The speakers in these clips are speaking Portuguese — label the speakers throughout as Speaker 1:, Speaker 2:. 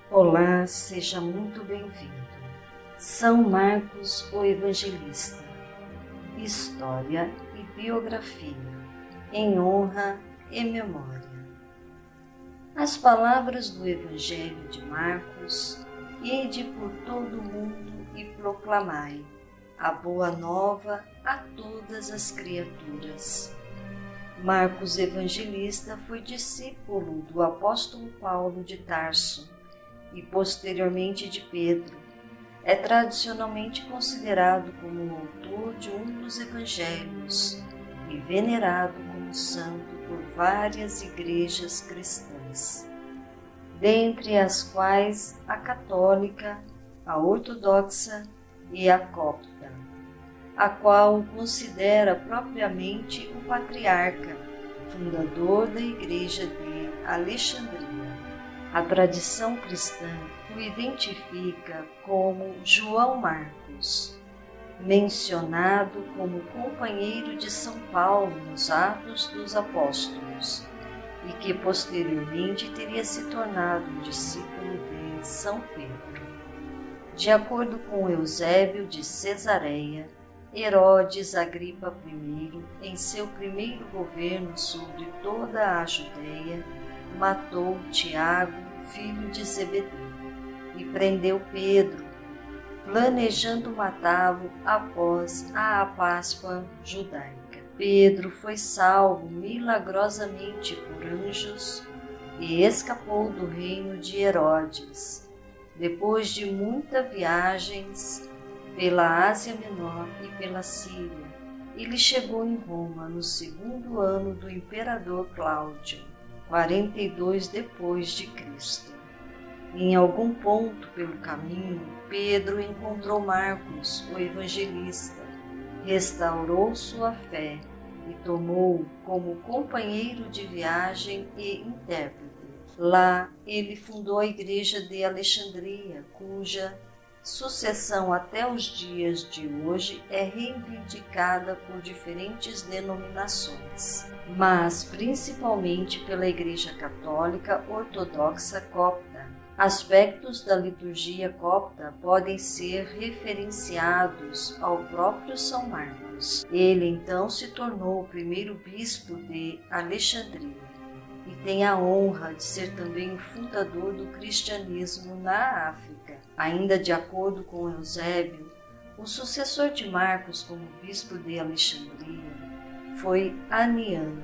Speaker 1: Olá, seja muito bem-vindo. São Marcos, o Evangelista. História e biografia, em honra e memória. As palavras do Evangelho de Marcos: ide por todo o mundo e proclamai a boa nova a todas as criaturas. Marcos Evangelista foi discípulo do apóstolo Paulo de Tarso e posteriormente de Pedro. É tradicionalmente considerado como o autor de um dos evangelhos e venerado como santo por várias igrejas cristãs, dentre as quais a católica, a ortodoxa e a copta, a qual o considera propriamente o patriarca, fundador da igreja de Alexandria. A tradição cristã o identifica como João Marcos, mencionado como companheiro de São Paulo nos Atos dos Apóstolos, e que posteriormente teria se tornado um discípulo de São Pedro. De acordo com Eusébio de Cesareia, Herodes Agripa I, em seu primeiro governo sobre toda a Judeia, matou Tiago, filho de Zebedeu, e prendeu Pedro, planejando matá-lo após a Páscoa judaica. Pedro foi salvo milagrosamente por anjos e escapou do reino de Herodes, depois de muitas viagens pela Ásia Menor e pela Síria. Ele chegou em Roma no segundo ano do imperador Cláudio, 42 depois de Cristo. Em algum ponto pelo caminho, Pedro encontrou Marcos, o evangelista, restaurou sua fé e tomou-o como companheiro de viagem e intérprete. Lá ele fundou a igreja de Alexandria, cuja sucessão até os dias de hoje é reivindicada por diferentes denominações, mas principalmente pela Igreja Católica Ortodoxa Copta. Aspectos da liturgia copta podem ser referenciados ao próprio São Marcos. Ele então se tornou o primeiro bispo de Alexandria e tem a honra de ser também o fundador do cristianismo na África. Ainda de acordo com Eusébio, o sucessor de Marcos como bispo de Alexandria foi Aniano,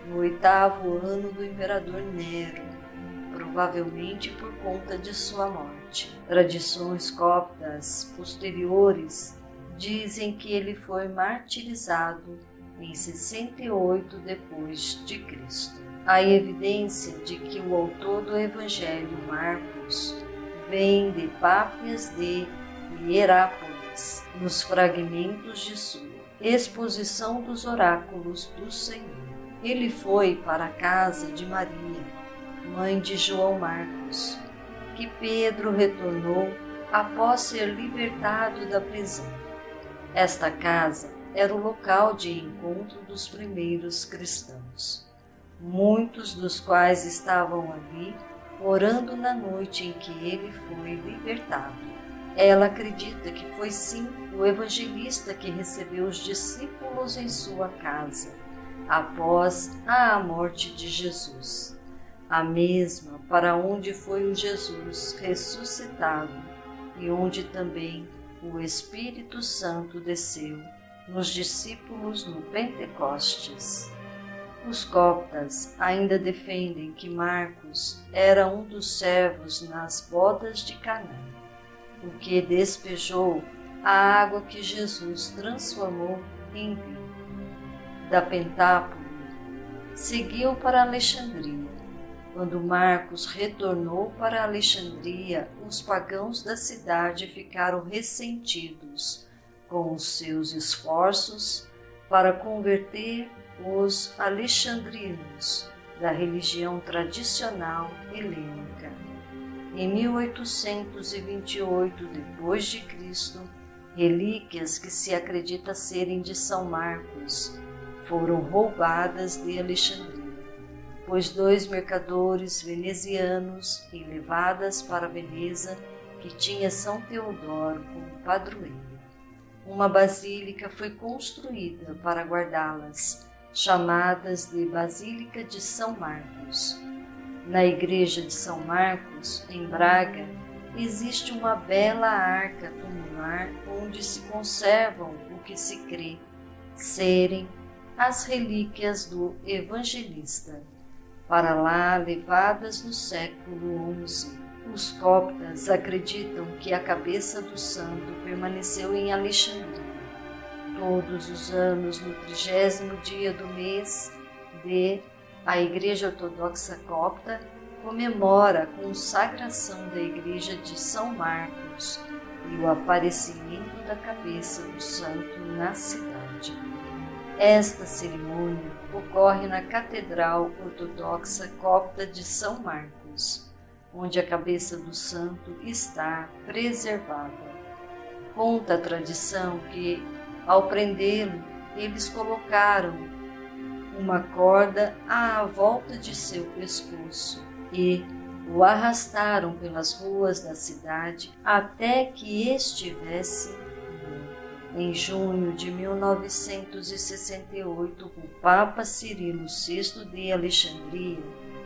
Speaker 1: no 8º ano do imperador Nero, provavelmente por conta de sua morte. Tradições coptas posteriores dizem que ele foi martirizado em 68 depois de Cristo. Há evidência de que o autor do Evangelho, Marcos, vem de Pápias de Hierápolis, nos fragmentos de sua exposição dos oráculos do Senhor. Ele foi para a casa de Maria, mãe de João Marcos, que Pedro retornou após ser libertado da prisão. Esta casa era o local de encontro dos primeiros cristãos, muitos dos quais estavam ali orando na noite em que ele foi libertado. Ela acredita que foi sim o evangelista que recebeu os discípulos em sua casa, após a morte de Jesus, a mesma para onde foi o Jesus ressuscitado e onde também o Espírito Santo desceu nos discípulos no Pentecostes. Os coptas ainda defendem que Marcos era um dos servos nas bodas de Caná, o que despejou a água que Jesus transformou em vinho. Da Pentápolis, seguiu para Alexandria. Quando Marcos retornou para Alexandria, os pagãos da cidade ficaram ressentidos com os seus esforços para converter os alexandrinos da religião tradicional helênica. Em 1828 d.C., relíquias que se acredita serem de São Marcos foram roubadas de Alexandria. depois 2 mercadores venezianos e levadas para Veneza, que tinha São Teodoro como padroeiro. Uma basílica foi construída para guardá-las, chamadas de Basílica de São Marcos. Na igreja de São Marcos, em Braga, existe uma bela arca tumular onde se conservam o que se crê serem as relíquias do evangelista, para lá levadas no século XI. Os coptas acreditam que a cabeça do santo permaneceu em Alexandria. Todos os anos, no 30º dia do mês a Igreja Ortodoxa Copta comemora a consagração da Igreja de São Marcos e o aparecimento da cabeça do santo na cidade. Esta cerimônia ocorre na Catedral Ortodoxa Copta de São Marcos, onde a cabeça do santo está preservada. Conta a tradição que, ao prendê-lo, eles colocaram uma corda à volta de seu pescoço e o arrastaram pelas ruas da cidade até que estivesse morto. Em junho de 1968, o Papa Cirilo VI de Alexandria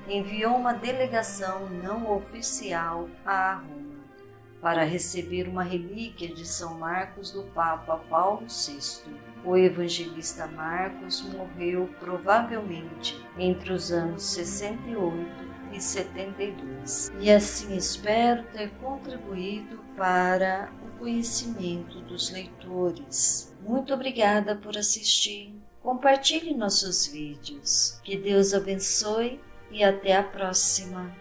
Speaker 1: enviou uma delegação não oficial a Roma para receber uma relíquia de São Marcos do Papa Paulo VI. O evangelista Marcos morreu provavelmente entre os anos 68 e 72. E assim espero ter contribuído para o conhecimento dos leitores. Muito obrigada por assistir. Compartilhe nossos vídeos. Que Deus abençoe e até a próxima.